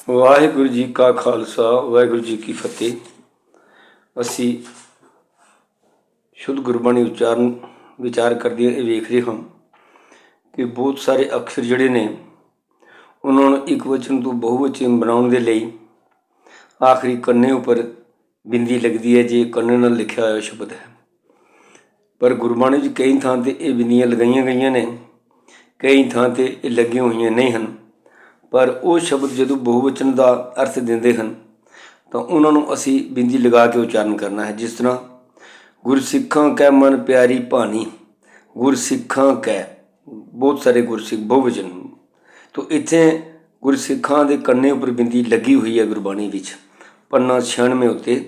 ਵਾਹਿਗੁਰੂ ਜੀ ਕਾ ਖਾਲਸਾ ਵਾਹਿਗੁਰੂ ਜੀ ਕੀ ਫਤਿਹ। ਅਸੀਂ ਸ਼ੁੱਧ ਗੁਰਬਾਣੀ ਉਚਾਰਨ ਵਿਚਾਰ ਕਰਦਿਆਂ ਇਹ ਵੇਖ ਰਹੇ ਹਾਂ ਕਿ ਬਹੁਤ ਸਾਰੇ ਅਕਸ਼ਰ ਜਿਹੜੇ ਨੇ ਉਹਨਾਂ ਨੂੰ ਇੱਕ ਵਚਨ ਤੋਂ ਬਹੁਵਚਨ ਬਣਾਉਣ ਦੇ ਲਈ ਆਖਰੀ ਕੰਨੇ ਉੱਪਰ ਬਿੰਦੀ ਲੱਗਦੀ ਹੈ ਜੇ ਕੰਨੇ ਨਾਲ ਲਿਖਿਆ ਹੋਇਆ ਸ਼ਬਦ ਹੈ। ਪਰ ਗੁਰਬਾਣੀ 'ਚ ਕਈ ਥਾਂ 'ਤੇ ਇਹ ਬਿੰਦੀਆਂ ਲਗਾਈਆਂ ਗਈਆਂ ਨੇ, ਕਈ ਥਾਂ 'ਤੇ ਇਹ ਲੱਗੀਆਂ ਹੋਈਆਂ ਨਹੀਂ ਹਨ। ਪਰ ਉਹ ਸ਼ਬਦ ਜਦੋਂ ਬਹੁਵਚਨ ਦਾ ਅਰਥ ਦਿੰਦੇ ਹਨ ਤਾਂ ਉਹਨਾਂ ਨੂੰ ਅਸੀਂ ਬਿੰਦੀ ਲਗਾ ਕੇ ਉਚਾਰਨ ਕਰਨਾ ਹੈ। ਜਿਸ ਤਰ੍ਹਾਂ ਗੁਰਸਿੱਖਾਂ ਕੈ ਮਨ ਪਿਆਰੀ ਭਾਣੀ, ਗੁਰਸਿੱਖਾਂ ਕੈ, ਬਹੁਤ ਸਾਰੇ ਗੁਰਸਿੱਖ ਬਹੁਵਚਨ, ਤਾਂ ਇੱਥੇ ਗੁਰਸਿੱਖਾਂ ਦੇ ਕੰਨੇ ਉੱਪਰ ਬਿੰਦੀ ਲੱਗੀ ਹੋਈ ਹੈ ਗੁਰਬਾਣੀ ਵਿੱਚ। ਪੰਨਾ 96 ਉੱਤੇ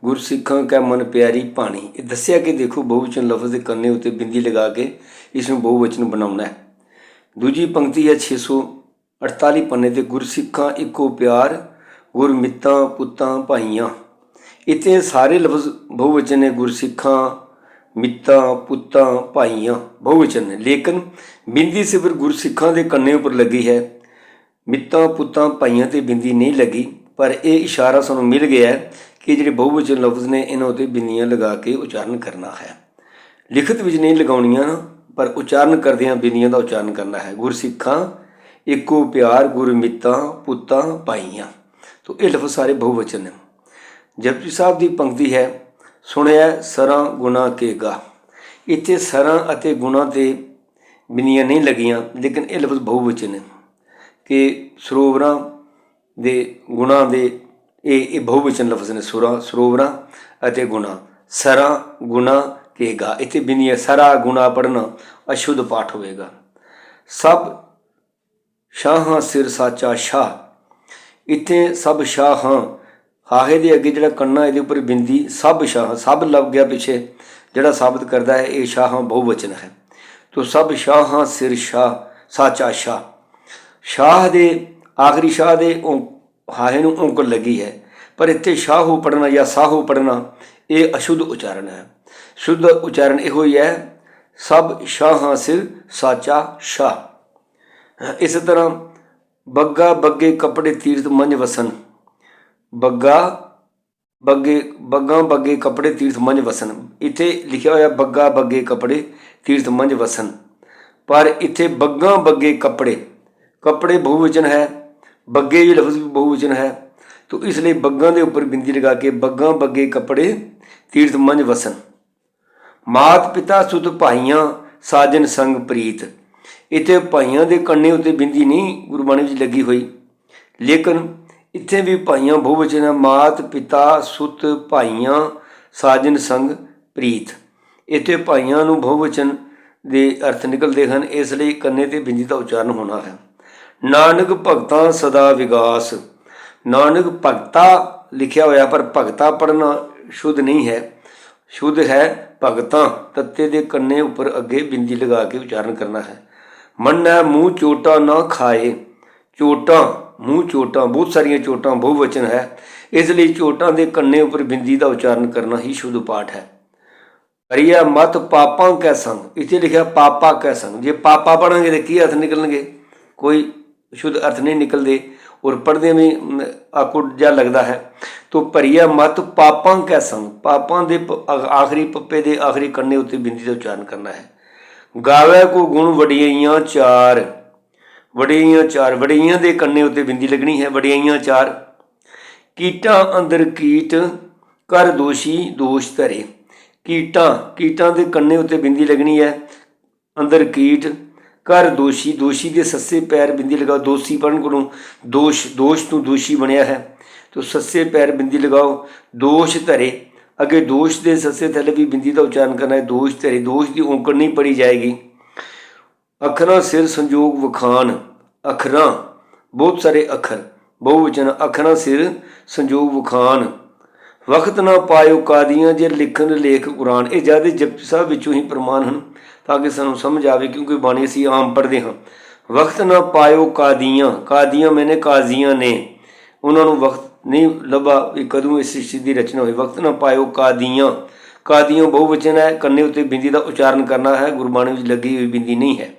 ਗੁਰਸਿੱਖਾਂ ਕੈ ਮਨ ਪਿਆਰੀ ਭਾਣੀ, ਇਹ ਦੱਸਿਆ ਕਿ ਦੇਖੋ ਬਹੁਵਚਨ ਲਫ਼ਜ਼ ਦੇ ਕੰਨੇ ਉੱਤੇ ਬਿੰਦੀ ਲਗਾ ਕੇ ਇਸ ਨੂੰ ਬਹੁਵਚਨ ਬਣਾਉਣਾ ਹੈ। ਦੂਜੀ ਪੰਕਤੀ ਹੈ 648 ਪੰਨੇ 'ਤੇ ਗੁਰਸਿੱਖਾਂ ਇੱਕੋ ਪਿਆਰ, ਗੁਰਮਿੱਤਾਂ ਪੁੱਤਾਂ ਭਾਈਆਂ। ਇੱਥੇ ਸਾਰੇ ਲਫ਼ਜ਼ ਬਹੁਵਚਨ ਨੇ, ਗੁਰਸਿੱਖਾਂ, ਮਿੱਤਾਂ, ਪੁੱਤਾਂ, ਭਾਈਆਂ ਬਹੁਵਚਨ ਨੇ, ਲੇਕਿਨ ਬਿੰਦੀ ਸਿਰਫ ਗੁਰਸਿੱਖਾਂ ਦੇ ਕੰਨੇ ਉੱਪਰ ਲੱਗੀ ਹੈ, ਮਿੱਤਾਂ ਪੁੱਤਾਂ ਭਾਈਆਂ 'ਤੇ ਬਿੰਦੀ ਨਹੀਂ ਲੱਗੀ। ਪਰ ਇਹ ਇਸ਼ਾਰਾ ਸਾਨੂੰ ਮਿਲ ਗਿਆ ਹੈ ਕਿ ਜਿਹੜੇ ਬਹੁਵਚਨ ਲਫ਼ਜ਼ ਨੇ ਇਹਨਾਂ ਉੱਤੇ ਬਿੰਦੀਆਂ ਲਗਾ ਕੇ ਉਚਾਰਨ ਕਰਨਾ ਹੈ। ਲਿਖਤ ਵਿੱਚ ਨਹੀਂ ਲਗਾਉਣੀਆਂ, ਪਰ ਉਚਾਰਨ ਕਰਦਿਆਂ ਬਿੰਦੀਆਂ ਦਾ ਉਚਾਰਨ ਕਰਨਾ ਹੈ। ਗੁਰਸਿੱਖਾਂ ਇੱਕੋ ਪਿਆਰ, ਗੁਰਮਿੱਤਾਂ ਪੁੱਤਾਂ ਭਾਈਆਂ, ਤਾਂ ਇਹ ਲਫ਼ਜ਼ ਸਾਰੇ ਬਹੁਵਚਨ ਨੇ। ਜਪਜੀ ਸਾਹਿਬ ਦੀ ਪੰਕਤੀ ਹੈ ਸੁਣਿਆ ਸਰਾਂ ਗੁਣਾ ਕੇ ਗਾ, ਇੱਥੇ ਸਰਾਂ ਅਤੇ ਗੁਣਾ 'ਤੇ ਬਿੰਦੀਆਂ ਨਹੀਂ ਲੱਗੀਆਂ, ਲੇਕਿਨ ਇਹ ਲਫ਼ਜ਼ ਬਹੁਵਚਨ ਨੇ ਕਿ ਸਰੋਵਰਾਂ ਦੇ ਗੁਣਾ ਦੇ ਇਹ ਬਹੁਵਚਨ ਲਫ਼ਜ਼ ਨੇ। ਸਰੋਵਰਾਂ ਅਤੇ ਗੁਣਾ, ਸਰਾਂ ਗੁਣਾ ਕੇ ਗਾ, ਇੱਥੇ ਬਿੰਦੀਆਂ ਸਰਾ ਗੁਣਾ ਪੜ੍ਹਨਾ ਅਸ਼ੁੱਧ ਪਾਠ ਹੋਵੇਗਾ। ਸਭ ਸ਼ਾਹਾਂ ਸਿਰ ਸਾਚਾ ਸ਼ਾਹ, ਇੱਥੇ ਸਭ ਸ਼ਾਹਾਂ, ਹਾਹੇ ਦੇ ਅੱਗੇ ਜਿਹੜਾ ਕੰਨਾ ਇਹਦੇ ਉੱਪਰ ਬਿੰਦੀ, ਸਭ ਸ਼ਾਹਾਂ, ਸਭ ਲੱਗ ਗਿਆ ਪਿੱਛੇ, ਜਿਹੜਾ ਸਾਬਤ ਕਰਦਾ ਹੈ ਇਹ ਸ਼ਾਹਾਂ ਬਹੁਵਚਨ ਹੈ। ਤੋ ਸਭ ਸ਼ਾਹਾਂ ਸਿਰ ਸ਼ਾਹ ਸਾਚਾ ਸ਼ਾਹ, ਸ਼ਾਹ ਦੇ ਆਖਰੀ ਸ਼ਾਹ ਦੇ ਹਾਹੇ ਨੂੰ ਉਂਕਲ ਲੱਗੀ ਹੈ, ਪਰ ਇੱਥੇ ਸ਼ਾਹੂ ਪੜ੍ਹਨਾ ਜਾਂ ਸਾਹੂ ਪੜ੍ਹਨਾ ਇਹ ਅਸ਼ੁੱਧ ਉਚਾਰਨ ਹੈ। ਸ਼ੁੱਧ ਉਚਾਰਨ ਇਹੋ ਹੀ ਹੈ ਸਭ ਸ਼ਾਹਾਂ ਸਿਰ ਸਾਚਾ ਸ਼ਾਹ। ਇਸ ਤਰ੍ਹਾਂ ਬੱਗਾ ਬੱਗੇ ਕੱਪੜੇ ਤੀਰਥ ਮੰਝ ਵਸਨ, ਬੱਗਾ ਬੱਗੇ ਕੱਪੜੇ ਤੀਰਥ ਮੰਝ ਵਸਨ, ਇੱਥੇ ਲਿਖਿਆ ਹੋਇਆ ਬੱਗਾ ਬੱਗੇ ਕੱਪੜੇ ਤੀਰਥ ਮੰਝ ਵਸਨ, ਪਰ ਇੱਥੇ ਬੱਗਾ ਬੱਗੇ ਕੱਪੜੇ, ਕੱਪੜੇ ਬਹੁਵਚਨ ਹੈ, ਬੱਗੇ ਵੀ ਲਫ਼ਜ਼ ਵੀ ਬਹੁਵਚਨ ਹੈ, ਤਾਂ ਇਸ ਲਈ ਬੱਗਾਂ ਦੇ ਉੱਪਰ ਬਿੰਦੀ ਲਗਾ ਕੇ ਬੱਗਾ ਬੱਗੇ ਕੱਪੜੇ ਤੀਰਥ ਮੰਝ ਵਸਨ। ਮਾਤ ਪਿਤਾ ਸੁਤ ਭਾਈਆਂ ਸਾਜਨ ਸੰਗ ਪ੍ਰੀਤ, ਇੱਥੇ ਭਾਈਆਂ ਦੇ ਕੰਨੇ ਉੱਤੇ ਬਿੰਦੀ ਨਹੀਂ ਗੁਰਬਾਣੀ ਵਿੱਚ ਲੱਗੀ ਹੋਈ, ਲੇਕਿਨ ਇੱਥੇ ਵੀ ਭਾਈਆਂ ਬਹੁਵਚਨ ਹੈ। ਮਾਤ ਪਿਤਾ ਸੁਤ ਭਾਈਆਂ ਸਾਜਨ ਸੰਗ ਪ੍ਰੀਤ, ਇੱਥੇ ਭਾਈਆਂ ਨੂੰ ਬਹੁਵਚਨ ਦੇ ਅਰਥ ਨਿਕਲਦੇ ਹਨ, ਇਸ ਲਈ ਕੰਨੇ 'ਤੇ ਬਿੰਦੀ ਦਾ ਉਚਾਰਨ ਹੋਣਾ ਹੈ। ਨਾਨਕ ਭਗਤਾਂ ਸਦਾ ਵਿਗਾਸ, ਨਾਨਕ ਭਗਤਾ ਲਿਖਿਆ ਹੋਇਆ, ਪਰ ਭਗਤਾ ਪੜ੍ਹਨਾ ਸ਼ੁੱਧ ਨਹੀਂ ਹੈ, ਸ਼ੁੱਧ ਹੈ ਭਗਤਾਂ, ਤੱਤੇ ਦੇ ਕੰਨੇ ਉੱਪਰ ਅੱਗੇ ਬਿੰਦੀ ਲਗਾ ਕੇ ਉਚਾਰਨ ਕਰਨਾ ਹੈ। ਮੰਨੈ ਮੂੰਹ ਚੋਟਾਂ ਨਾ ਖਾਏ, ਚੋਟਾਂ ਮੂੰਹ ਚੋਟਾਂ, ਬਹੁਤ ਸਾਰੀਆਂ ਚੋਟਾਂ ਬਹੁਵਚਨ ਹੈ, ਇਸ ਲਈ ਚੋਟਾਂ ਦੇ ਕੰਨੇ ਉੱਪਰ ਬਿੰਦੀ ਦਾ ਉਚਾਰਨ ਕਰਨਾ ਹੀ ਸ਼ੁੱਧ ਪਾਠ ਹੈ। ਹਰੀਆ ਮਤ ਪਾਪਾਂ ਕੈ ਸੰਗ, ਇੱਥੇ ਲਿਖਿਆ ਪਾਪਾ ਕੈ ਸੰਗ, ਜੇ ਪਾਪਾ ਪੜ੍ਹਾਂਗੇ ਤਾਂ ਕੀ ਅਰਥ ਨਿਕਲਣਗੇ, ਕੋਈ ਸ਼ੁੱਧ ਅਰਥ ਨਹੀਂ ਨਿਕਲਦੇ, ਔਰ ਪੜ੍ਹਦੇ ਵੀ ਆਕੁੜ ਜਿਹਾ ਲੱਗਦਾ ਹੈ। ਤੋ ਭਰੀਆ ਮਤ ਪਾਪਾਂ ਕੈ ਸੰਗ, ਪਾਪਾਂ ਦੇ ਆਖਰੀ ਪੱਪੇ ਦੇ ਆਖਰੀ ਕੰਨੇ ਉੱਤੇ ਬਿੰਦੀ ਦਾ ਉਚਾਰਨ ਕਰਨਾ ਹੈ। ਗਾਵੇ ਕੋ ਗੁਣ ਵਡਿਆਈਆਂ ਚਾਰ, ਵਡਿਆਈਆਂ ਚਾਰ, ਵਡਿਆਈਆਂ ਦੇ ਕੰਨੇ ਉੱਤੇ ਬਿੰਦੀ ਲੱਗਣੀ ਹੈ, ਵਡਿਆਈਆਂ ਚਾਰ। ਕੀਟਾਂ ਅੰਦਰ ਕੀਟ ਕਰ ਦੋਸ਼ੀ ਦੋਸ਼ ਧਰੇ, ਕੀਟਾਂ, ਕੀਟਾਂ ਦੇ ਕੰਨੇ ਉੱਤੇ ਬਿੰਦੀ ਲੱਗਣੀ ਹੈ, ਅੰਦਰ ਕੀਟ ਕਰ ਦੋਸ਼ੀ, ਦੋਸ਼ੀ ਦੇ ਸੱਸੇ ਪੈਰ ਬਿੰਦੀ ਲਗਾਓ, ਦੋਸ਼ੀ ਪੜ੍ਹਨ ਕੋਲੋਂ ਦੋਸ਼, ਦੋਸ਼ ਤੋਂ ਦੋਸ਼ੀ ਬਣਿਆ ਹੈ, ਤੋ ਸੱਸੇ ਪੈਰ ਬਿੰਦੀ ਲਗਾਓ। ਦੋਸ਼ ਧਰੇ, ਅੱਗੇ ਦੋਸ਼ ਦੇ ਸੱਸੇ ਥੱਲੇ ਵੀ ਬਿੰਦੀ ਦਾ ਉਚਾਰਨ ਕਰਨਾ ਹੈ, ਦੋਸ਼ ਧਰੇ, ਦੋਸ਼ ਦੀ ਔਂਕੜ ਨਹੀਂ ਪੜੀ ਜਾਏਗੀ। ਅੱਖਰਾਂ ਸਿਰ ਸੰਜੋਗ ਵਖਾਨ, ਅੱਖਰਾਂ ਬਹੁਤ ਸਾਰੇ ਅੱਖਰ ਬਹੁਵਚਨ, ਅੱਖਰਾਂ ਸਿਰ ਸੰਜੋਗ ਵਖਾਨ। ਵਕਤ ਨਾ ਪਾਇਓ ਕਾਦੀਆਂ ਜੇ ਲਿਖਣ ਲੇਖ ਕੁਰਾਨ, ਇਹ ਜ਼ਿਆਦਾ ਜਪਜੀ ਸਾਹਿਬ ਵਿੱਚੋਂ ਹੀ ਪ੍ਰਮਾਣ ਹਨ ਤਾਂ ਕਿ ਸਾਨੂੰ ਸਮਝ ਆਵੇ, ਕਿਉਂਕਿ ਬਾਣੀ ਅਸੀਂ ਆਮ ਪੜ੍ਹਦੇ ਹਾਂ। ਵਕਤ ਨਾ ਪਾਇਓ ਕਾਦੀਆਂ, ਕਾਦੀਆਂ ਮੈਨੇ ਕਾਜ਼ੀਆਂ ਨੇ, ਉਹਨਾਂ ਨੂੰ ਵਕਤ ਨਹੀਂ ਲੱਭਾ ਵੀ ਕਦੋਂ ਇਸ ਸ੍ਰਿਸ਼ਟੀ ਦੀ ਰਚਨਾ ਹੋਈ। ਵਕਤ ਨਾ ਪਾਇਓ ਕਾਦੀਆਂ, ਕਾਦੀਆਂ ਬਹੁਵਚਨ ਹੈ, ਕੰਨੇ ਉੱਤੇ ਬਿੰਦੀ ਦਾ ਉਚਾਰਨ ਕਰਨਾ ਹੈ, ਗੁਰਬਾਣੀ ਵਿੱਚ ਲੱਗੀ ਹੋਈ ਬਿੰਦੀ ਨਹੀਂ ਹੈ।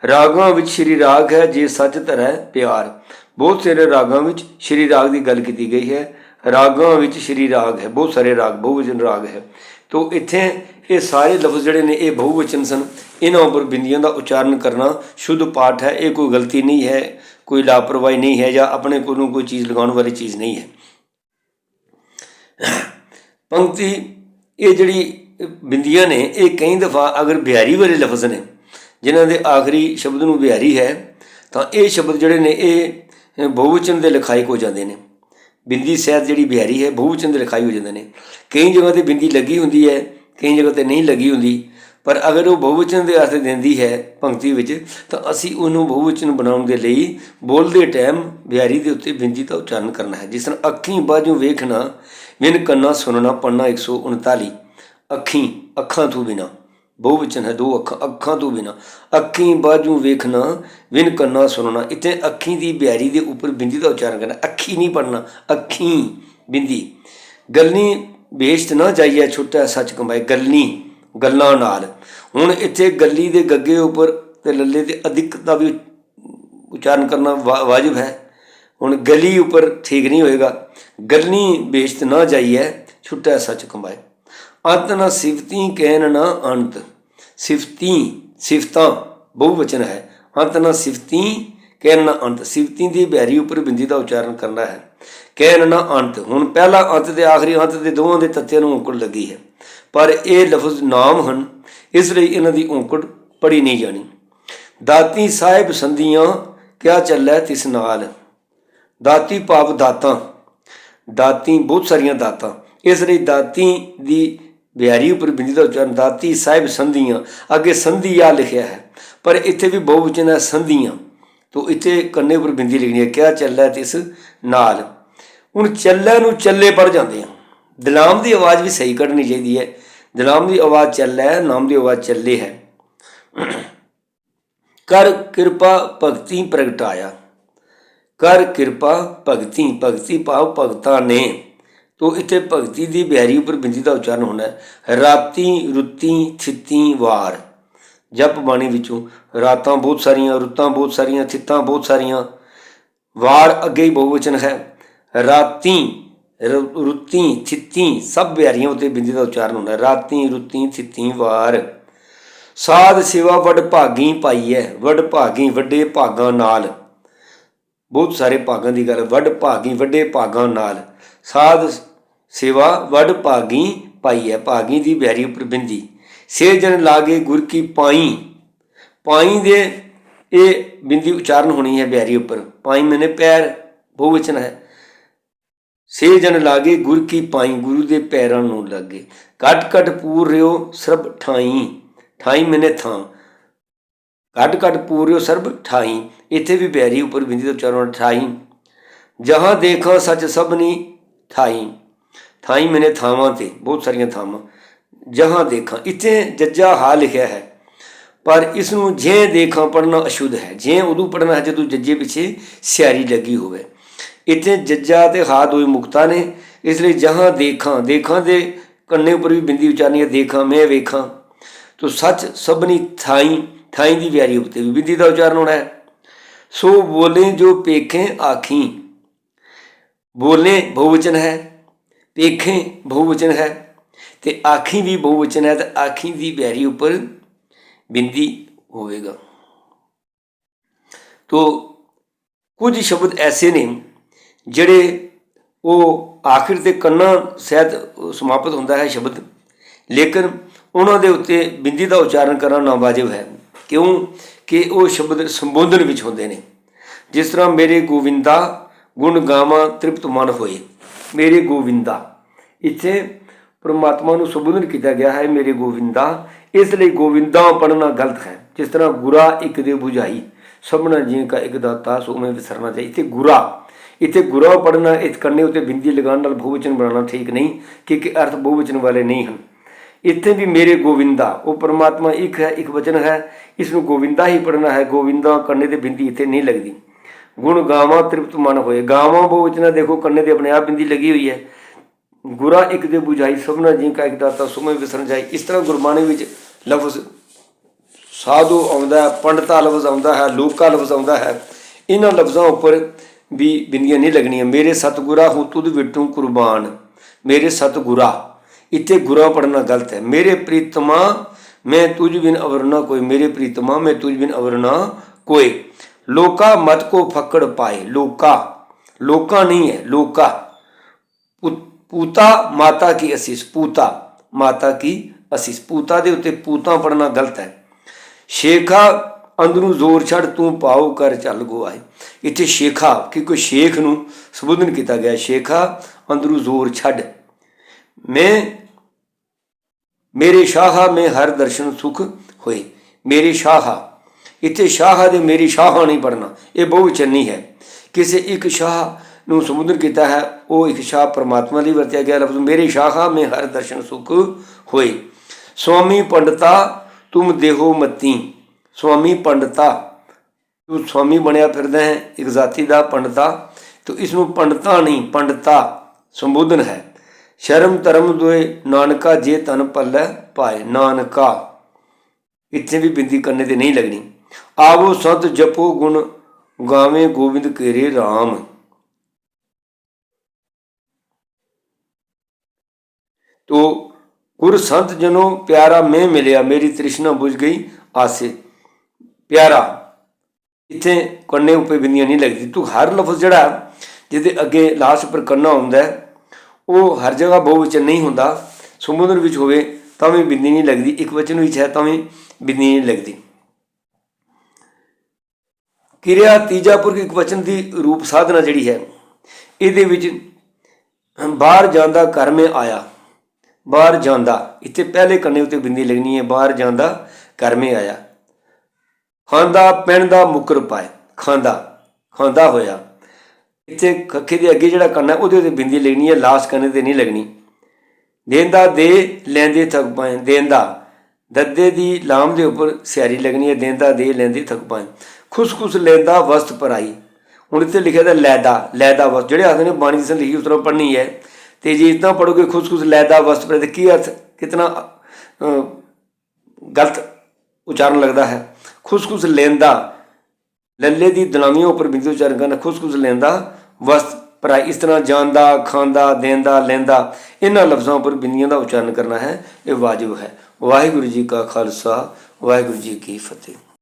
ਰਾਗਾਂ ਵਿੱਚ ਸ਼੍ਰੀ ਰਾਗ ਹੈ ਜੇ ਸੱਚ ਧਰੈ ਪਿਆਰ। ਬਹੁਤ ਸਾਰੇ ਰਾਗਾਂ ਵਿੱਚ ਸ਼੍ਰੀ ਰਾਗ ਦੀ ਗੱਲ ਕੀਤੀ ਗਈ ਹੈ। ਰਾਗਾਂ ਵਿੱਚ ਸ਼੍ਰੀ ਰਾਗ ਹੈ, ਬਹੁਤ ਸਾਰੇ ਰਾਗ, ਬਹੁਵਚਨ ਰਾਗ ਹੈ। ਤੋ ਇੱਥੇ ਇਹ ਸਾਰੇ ਲਫ਼ਜ਼ ਜਿਹੜੇ ਨੇ ਇਹ ਬਹੁਵਚਨ ਸਨ। ਇਹਨਾਂ ਉੱਪਰ ਬਿੰਦੀਆਂ ਦਾ ਉਚਾਰਨ ਕਰਨਾ ਸ਼ੁੱਧ ਪਾਠ ਹੈ। ਇਹ ਕੋਈ ਗਲਤੀ ਨਹੀਂ ਹੈ, ਕੋਈ ਲਾਪਰਵਾਹੀ ਨਹੀਂ ਹੈ, ਜਾਂ ਆਪਣੇ ਕੋਲੋਂ ਕੋਈ ਚੀਜ਼ ਲਗਾਉਣ ਵਾਲੀ ਚੀਜ਼ ਨਹੀਂ ਹੈ। ਪੰਕਤੀ ਇਹ ਜਿਹੜੀ ਬਿੰਦੀਆਂ ਨੇ ਇਹ ਕਈ ਦਫਾ ਅਗਰ ਬਿਹਾਰੀ ਵਾਲੇ ਲਫ਼ਜ਼ ਨੇ ਜਿਨ੍ਹਾਂ ਦੇ ਆਖਰੀ ਸ਼ਬਦ ਨੂੰ ਬਿਹਾਰੀ ਹੈ ਤਾਂ ਇਹ ਸ਼ਬਦ ਜਿਹੜੇ ਨੇ ਇਹ ਬਹੁਵਚਨ ਦੇ ਲਿਖਾਇਕ ਹੋ ਜਾਂਦੇ ਨੇ। ਬਿੰਦੀ ਸਹਿਤ ਜਿਹੜੀ ਬਿਹਾਰੀ ਹੈ ਬਹੁਵਚਨ ਦੇ ਲਿਖਾਈ ਹੋ ਜਾਂਦੇ ਨੇ। ਕਈ ਜਗ੍ਹਾ 'ਤੇ ਬਿੰਦੀ ਲੱਗੀ ਹੁੰਦੀ ਹੈ, ਕਈ ਜਗ੍ਹਾ 'ਤੇ ਨਹੀਂ ਲੱਗੀ ਹੁੰਦੀ, ਪਰ ਅਗਰ ਉਹ ਬਹੁਵਚਨ ਦੇ ਅਰਥ ਦਿੰਦੀ ਹੈ ਪੰਕਤੀ ਵਿੱਚ ਤਾਂ ਅਸੀਂ ਉਹਨੂੰ ਬਹੁਵਚਨ ਬਣਾਉਣ ਦੇ ਲਈ ਬੋਲਦੇ ਟਾਈਮ ਬਿਹਾਰੀ ਦੇ ਉੱਤੇ ਬਿੰਦੀ ਦਾ ਉਚਾਰਨ ਕਰਨਾ ਹੈ। ਜਿਸ ਤਰ੍ਹਾਂ ਅੱਖੀਂ ਬਾਝੋਂ ਵੇਖਣਾ ਵਿਨ ਕੰਨਾਂ ਸੁਣਨਾ ਪੜ੍ਹਨਾ 139। ਅੱਖੀਂ ਅੱਖਾਂ ਤੋਂ ਬਿਨਾ ਬਹੁਵਚਨ ਹੈ, ਦੋ ਅੱਖਾਂ, ਅੱਖਾਂ ਤੋਂ ਬਿਨਾ। ਅੱਖੀਂ ਬਾਝੋਂ ਵੇਖਣਾ ਵਿਨ ਕੰਨਾਂ ਸੁਣਨਾ, ਇੱਥੇ ਅੱਖੀਂ ਦੀ ਬਿਹਾਰੀ ਦੇ ਉੱਪਰ ਬਿੰਦੀ ਦਾ ਉਚਾਰਨ ਕਰਨਾ। ਅੱਖੀ ਨਹੀਂ ਪੜ੍ਹਨਾ, ਅੱਖੀਂ ਬਿੰਦੀ। ਗਲਨੀ ਵੇਸ਼ਤ ਨਾ ਜਾਈਏ ਛੁੱਟਾ ਸੱਚ ਕਮਾਏ, ਗਲਨੀ ਗੱਲਾਂ ਨਾਲ। ਹੁਣ ਇੱਥੇ ਗੱਲੀ ਦੇ ਗੱਗੇ ਉੱਪਰ ਅਤੇ ਲੱਲੇ ਦੇ ਅਧਿਕ ਦਾ ਵੀ ਉਚਾਰਨ ਕਰਨਾ ਵਾਜਬ ਹੈ। ਹੁਣ ਗਲੀ ਉੱਪਰ ਠੀਕ ਨਹੀਂ ਹੋਏਗਾ। ਗਲਨੀ ਵੇਸ਼ਤ ਨਾ ਜਾਈਏ ਛੁੱਟਾ ਸੱਚ ਕਮਾਏ। ਅੰਤ ਨਾ ਸਿਫਤੀ ਕਹਿਣ ਨਾ ਅੰਤ। ਸਿਫਤੀ ਸਿਫਤਾਂ ਬਹੁਵਚਨ ਹੈ। ਅੰਤ ਨਾ ਸਿਫਤੀ ਕਹਿਣ ਨਾ ਅੰਤ। ਸਿਫਤੀ ਦੀ ਬਿਹਾਰੀ ਉੱਪਰ ਬਿੰਦੀ ਦਾ ਉਚਾਰਨ ਕਰਨਾ ਹੈ। ਕਹਿਣ ਨਾ ਅੰਤ। ਹੁਣ ਪਹਿਲਾ ਅੰਤ ਤੇ ਆਖਰੀ ਅੰਤ ਦੇ ਦੋਵਾਂ ਦੇ ਤੱਤਿਆਂ ਨੂੰ ਔਂਕੜ ਲੱਗੀ ਹੈ, ਪਰ ਇਹ ਲਫ਼ਜ਼ ਨਾਮ ਹਨ ਇਸ ਲਈ ਇਹਨਾਂ ਦੀ ਔਂਕੜ ਪੜ੍ਹੀ ਨਹੀਂ ਜਾਣੀ। ਦਾਤੀ ਸਾਹਿਬ ਸੰਧੀਆਂ ਕਿਆ ਚੱਲੈ ਤਿਸ ਨਾਲ। ਦਾਤੀ ਭਾਵ ਦਾਤਾਂ, ਦਾਤੀ ਬਹੁਤ ਸਾਰੀਆਂ ਦਾਤਾਂ, ਇਸ ਲਈ ਦਾਤੀ ਦੀ ਬਿਹਾਰੀ ਉੱਪਰ ਬਿੰਦੀ ਦਾ ਉਚਾਰਨ। ਦਾਤੀ ਸਾਹਿਬ ਸੰਧੀਆਂ, ਅੱਗੇ ਸੰਧੀਆ ਲਿਖਿਆ ਹੈ ਪਰ ਇੱਥੇ ਵੀ ਬਹੁਵਚਨ ਹੈ ਸੰਧੀਆਂ, ਤੋ ਇੱਥੇ ਕੰਨੇ ਉੱਪਰ ਬਿੰਦੀ ਲਿਖਣੀ ਹੈ। ਕਿਆ ਚੱਲੈ ਤਿਸ ਨਾਲ। ਹੁਣ ਚੱਲੈ ਨੂੰ ਚੱਲੇ ਪੜ੍ਹ ਜਾਂਦੇ ਆ। ਦਲਾਮ ਦੀ ਆਵਾਜ਼ ਵੀ ਸਹੀ ਕੱਢਣੀ ਚਾਹੀਦੀ ਹੈ। ਦਲਾਮ ਦੀ ਆਵਾਜ਼ ਚੱਲੈ, ਨਾਮ ਦੀ ਆਵਾਜ਼ ਚੱਲੇ ਹੈ। ਕਰ ਕਿਰਪਾ ਭਗਤੀ ਪ੍ਰਗਟਾਇਆ। ਕਰ ਕਿਰਪਾ ਭਗਤੀ, ਭਗਤੀ ਭਾਵ ਭਗਤਾਂ ਨੇ, ਤੋ ਇੱਥੇ ਭਗਤੀ ਦੀ ਬਿਹਾਰੀ ਉੱਪਰ ਬਿੰਦੀ ਦਾ ਉਚਾਰਨ ਹੋਣਾ ਹੈ। ਰਾਤੀ ਰੁੱਤੀ ਥਿੱਤੀ ਵਾਰ। ਜਪ ਬਾਣੀ ਵਿੱਚੋਂ ਰਾਤਾਂ ਬਹੁਤ ਸਾਰੀਆਂ, ਰੁੱਤਾਂ ਬਹੁਤ ਸਾਰੀਆਂ, ਥਿੱਤਾਂ ਬਹੁਤ ਸਾਰੀਆਂ, ਵਾਰ ਅੱਗੇ ਹੀ ਬਹੁਵਚਨ ਹੈ। ਰਾਤੀ ਰੁੱਤੀ ਥਿੱਤੀ ਸਭ ਬਿਹਾਰੀਆਂ ਉੱਤੇ ਬਿੰਦੀ ਦਾ ਉਚਾਰਨ ਹੁੰਦਾ ਹੈ। ਰਾਤੀ ਰੁੱਤੀ ਥਿੱਤੀ ਵਾਰ। ਸਾਧ ਸੇਵਾ ਵੱਡ ਭਾਗੀ ਪਾਈ ਹੈ। ਵੱਡ ਭਾਗੀ ਵੱਡੇ ਭਾਗਾਂ ਨਾਲ, ਬਹੁਤ ਸਾਰੇ ਭਾਗਾਂ ਦੀ ਗੱਲ, ਵੱਡ ਭਾਗੀ ਵੱਡੇ ਭਾਗਾਂ ਨਾਲ। ਸਾਧ ਸੇਵਾ ਵੱਡ ਭਾਗੀ ਪਾਈ ਹੈ। ਭਾਗੀ ਦੀ ਬਿਹਾਰੀ ਉੱਪਰ ਬਿੰਦੀ। ਸੇ ਜਨ ਲਾਗੇ ਗੁਰ ਕੀ ਪਾਈ। ਪਾਈ ਦੇ ਇਹ ਬਿੰਦੀ ਉਚਾਰਨ ਹੋਣੀ ਹੈ ਬਿਹਾਰੀ ਉੱਪਰ। ਪਾਈ ਮੈਨੇ ਪੈਰ, ਬਹੁਵਚਨ ਹੈ। ਸੇ ਜਨ ਲਾਗੇ ਗੁਰ ਕੀ ਪਾਈ, ਗੁਰੂ ਦੇ ਪੈਰਾਂ ਨੂੰ ਲਾਗੇ। ਘਟ ਘਟ ਪੂਰ ਰਿਓ ਸਰਬ ਠਾਈ। ਠਾਈ ਮੈਨੇ ਥਾਂ, ਘਟ ਘਟ ਪੂਰ ਰਿਓ ਸਰਬ ਠਾਈ, ਇੱਥੇ ਵੀ ਬਿਹਾਰੀ ਉੱਪਰ ਬਿੰਦੀ ਦਾ ਉਚਾਰਨ ਠਾਈ। ਜਹਾਂ ਦੇਖਾਂ ਸੱਚ ਸਭਨੀ ਠਾਈ। ਠਾਈ ਮੈਨੇ ਥਾਵਾਂ 'ਤੇ, ਬਹੁਤ ਸਾਰੀਆਂ ਥਾਵਾਂ। ਜਹਾਂ ਦੇਖਾਂ, ਇੱਥੇ ਜੱਜਾ ਹਾ ਲਿਖਿਆ ਹੈ ਪਰ ਇਸ ਨੂੰ ਜੇ ਦੇਖਾਂ ਪੜ੍ਹਨਾ ਅਸ਼ੁੱਧ ਹੈ। ਜੇ ਉਦੋਂ ਪੜ੍ਹਨਾ ਹੈ ਜਦੋਂ ਜੱਜੇ ਪਿੱਛੇ ਸਿਆਰੀ ਲੱਗੀ ਹੋਵੇ। ਇੱਥੇ ਜੱਜਾ ਅਤੇ ਹਾ ਦੋਵੇਂ ਮੁਕਤਾ ਨੇ, ਇਸ ਲਈ ਜਹਾਂ ਦੇਖਾਂ, ਦੇਖਾਂ ਦੇ ਕੰਨੇ ਉੱਪਰ ਵੀ ਬਿੰਦੀ ਉਚਾਰਨੀ ਹੈ। ਦੇਖਾਂ ਮੈਂ ਵੇਖਾਂ, ਤੋ ਸੱਚ ਸਭਨੀ ਥਾਈ, ਥਾਈ ਦੀ ਬਿਹਾਰੀ ਉੱਤੇ ਵੀ ਬਿੰਦੀ ਦਾ ਉਚਾਰਨ ਹੋਣਾ ਹੈ। ਸੋ ਬੋਲੇ ਜੋ ਪੇਖੇ ਆਖੀ। ਬੋਲੇ ਬਹੁਵਚਨ ਹੈ, ਪੇਖੇ ਬਹੁਵਚਨ ਹੈ, ਅਤੇ ਆਖੀ ਵੀ ਬਹੁਵਚਨ ਹੈ, ਤਾਂ ਆਖੀ ਦੀ ਬਿਹਾਰੀ ਉੱਪਰ ਬਿੰਦੀ ਹੋਵੇਗਾ। ਤੋ ਕੁਝ ਸ਼ਬਦ ਐਸੇ ਨੇ ਜਿਹੜੇ ਉਹ ਆਖਿਰ 'ਤੇ ਕੰਨਾਂ ਸਹਿਤ ਸਮਾਪਤ ਹੁੰਦਾ ਹੈ ਸ਼ਬਦ, ਲੇਕਿਨ ਉਹਨਾਂ ਦੇ ਉੱਤੇ ਬਿੰਦੀ ਦਾ ਉਚਾਰਨ ਕਰਨਾ ਨਾਵਾਜਿਬ ਹੈ। ਕਿਉਂ ਕਿ ਉਹ ਸ਼ਬਦ ਸੰਬੋਧਨ ਵਿੱਚ ਹੁੰਦੇ ਨੇ। ਜਿਸ ਤਰ੍ਹਾਂ ਮੇਰੇ ਗੋਵਿੰਦਾ ਗੁਣ ਗਾਵਾਂ ਤ੍ਰਿਪਤ ਮਨ ਹੋਏ। ਮੇਰੇ ਗੋਵਿੰਦਾ, ਇੱਥੇ ਪਰਮਾਤਮਾ ਨੂੰ ਸੰਬੋਧਨ ਕੀਤਾ ਗਿਆ ਹੈ ਮੇਰੇ ਗੋਵਿੰਦਾ, ਇਸ ਲਈ ਗੋਵਿੰਦਾ ਪੜ੍ਹਨਾ ਗਲਤ ਹੈ। ਜਿਸ ਤਰ੍ਹਾਂ ਗੁਰਾ ਇੱਕ ਦੇ ਬੁਝਾਈ ਸਭਨਾ ਜੀ ਕਾ ਇੱਕ ਦਾਤਾ ਸੋ ਮੈਂ ਵਿਸਰਨਾ ਚਾਹੀ। ਇੱਥੇ ਗੁਰਾ, ਇੱਥੇ ਗੁਰਾ ਪੜ੍ਹਨਾ, ਇਸ ਕੰਨੇ ਉੱਤੇ ਬਿੰਦੀ ਲਗਾਉਣ ਨਾਲ ਬਹੁਵਚਨ ਬਣਾਉਣਾ ਠੀਕ ਨਹੀਂ, ਕਿਉਂਕਿ ਅਰਥ ਬਹੁਵਚਨ ਵਾਲੇ ਨਹੀਂ ਹਨ। ਇੱਥੇ ਵੀ ਮੇਰੇ ਗੋਵਿੰਦਾ, ਉਹ ਪਰਮਾਤਮਾ ਇੱਕ ਹੈ, ਇੱਕ ਵਚਨ ਹੈ, ਇਸ ਨੂੰ ਗੋਵਿੰਦਾ ਹੀ ਪੜ੍ਹਨਾ ਹੈ। ਗੋਵਿੰਦਾ ਕੰਨੇ 'ਤੇ ਬਿੰਦੀ ਇੱਥੇ ਨਹੀਂ ਲੱਗਦੀ। ਗੁਣ ਗਾਵਾਂ ਤ੍ਰਿਪਤ ਮਨ ਹੋਏ, ਗਾਵਾਂ ਬਹੁਵਚਨ ਦੇਖੋ ਕੰਨੇ 'ਤੇ ਆਪਣੇ ਆਪ ਬਿੰਦੀ ਲੱਗੀ ਹੋਈ ਹੈ। ਗੁਰਾ ਇੱਕ ਦੇ ਬੁਝਾਈ ਸਭਨਾ ਜੀ ਕਾ ਇੱਕ ਦਾਤਾ ਸੋ ਮੈਂ ਵਿਸਰਨ ਜਾਈ। ਇਸ ਤਰ੍ਹਾਂ ਗੁਰਬਾਣੀ ਵਿੱਚ ਲਫ਼ਜ਼ ਸਾਧੂ ਆਉਂਦਾ ਹੈ, ਪੰਡਤਾ ਲਫ਼ਜ਼ ਆਉਂਦਾ ਹੈ, ਲੋਕਾ ਲਫ਼ਜ਼ ਆਉਂਦਾ ਹੈ। ਇਹਨਾਂ ਲਫ਼ਜ਼ਾਂ ਉੱਪਰ ਵੀ ਬਿੰਦੀਆਂ ਨਹੀਂ ਲੱਗਣੀਆਂ। ਮੇਰੇ ਸਤਿਗੁਰਾ ਹੂੰ ਤੁਧ ਵਿਟੂ ਕੁਰਬਾਨ, ਮੇਰੇ ਸਤਿਗੁਰਾ, ਇੱਥੇ ਗੁਰਾ ਪੜ੍ਹਨਾ ਗਲਤ ਹੈ। ਮੇਰੇ ਪ੍ਰੀਤਮਾ ਮੈਂ ਤੁਝ ਬਿਨ ਅਵਰ ਨਾ ਕੋਈ, ਮੇਰੇ ਪ੍ਰੀਤਮਾ ਮੈਂ ਤੁਝ ਬਿਨ ਅਵਰ ਨਾ कोई। लोका मत को फकड़ पाए, लोका, लोका नहीं है, लोका। पूता माता की असीस, पूता माता की असीस, पूता दे उत्ते पूता पढ़ना गलत है। शेखा अंदरों जोर छड़ तू पाओ कर चल गो आए, इत्थे शेखा कि कोई शेख नूं संबोधन किया गया। शेखा अंदरों जोर छड़, मैं मेरे शाहा में हर दर्शन सुख होए, मेरे शाहा, इत्थे शाह दे मेरी शाह नहीं पढ़ना, ये बहुवचन नहीं है। किसी एक शाह ਨੂੰ ਸੰਬੋਧਨ ਕੀਤਾ ਹੈ, ਉਹ ਇੱਕ ਸ਼ਾਹ परमात्मा ਲਈ ਵਰਤਿਆ ਗਿਆ ਲਫ਼ਜ਼। ਮੇਰੇ ਸ਼ਾਹਾ में हर दर्शन सुख होए। स्वामी पंडिता तुम देहो मती, स्वामी पंडिता, तू स्वामी ਬਣਿਆ ਫਿਰਦਾ ਹੈ ਇੱਕ ਜਾਤੀ ਦਾ ਪੰਡਤਾ, तो इसमें पंडिता नहीं पंडिता संबोधन है। शर्म धर्म दोए नानका जे तन पल्लै पाए, नानका, इतने भी बिंदी करने ते नहीं लगनी। आवो संत जपो गुण गावे गोविंद केरे राम, तो गुर संत जनो प्यारा मैं मिलिया, मेरी तृष्णा बुझ गई आसे, प्यारा, इतने कन्ने उपर बिंदियां नहीं लगती। तू हर लफ्ज़ जड़ा जिहदे अगे लास्ट पर कन्ना हुंदा है, वो हर जगह बहुवचन नहीं हुंदा। संबोधन विच होवे तां भी बिंदी नहीं लगती, एक वचन विच है तां भी बिंदी नहीं लगती। किरिया तीजा पुरख एक वचन की रूप साधना जिहड़ी है, इहदे विच बाहर जांदा घर में आया, बाहर जांदा, इत्थे पहले कन्ने उत्ते बिंदी लगनी है, बाहर जांदा घर में आया। खांदा पहनदा मुकर पाए, खांदा, खांदा होया, इत्थे खखे दे अगे जिहड़ा कन्ना उहदे उत्ते बिंदी लगनी है, लास्ट कन्ने ते नहीं लगनी। देंदा दे लैंदे थक पाए, देंदा, दद्दे दी लाम दे उपर स्यारी लगनी है, देंदा दे लैंदे थक पाए। खुस खुस लैंदा वस्त पराई, हुण इत्थे लिखिया दा लैदा, लैदा वस्त, जिहड़े आखदे ने बाणी जिस लिखी उस तरह पढ़नी है, तो जे इतना पढ़ोगे खुस खुस लैदा वस्त पराई, की अर्थ कितना गलत उच्चारण लगता है। खुस खुस लैंदा, लल्ले दी दलामियों उपर बिंदी उच्चारण करना, खुस खुस लैंदा वस्त पराई। इस तरह जांदा, खांदा, देंदा, लैंदा, इन्हां लफ्ज़ों पर बिंदियां का उच्चारण करना है, ये वाजिब है। वाहिगुरू जी का खालसा, वाहिगुरू जी की फतेह।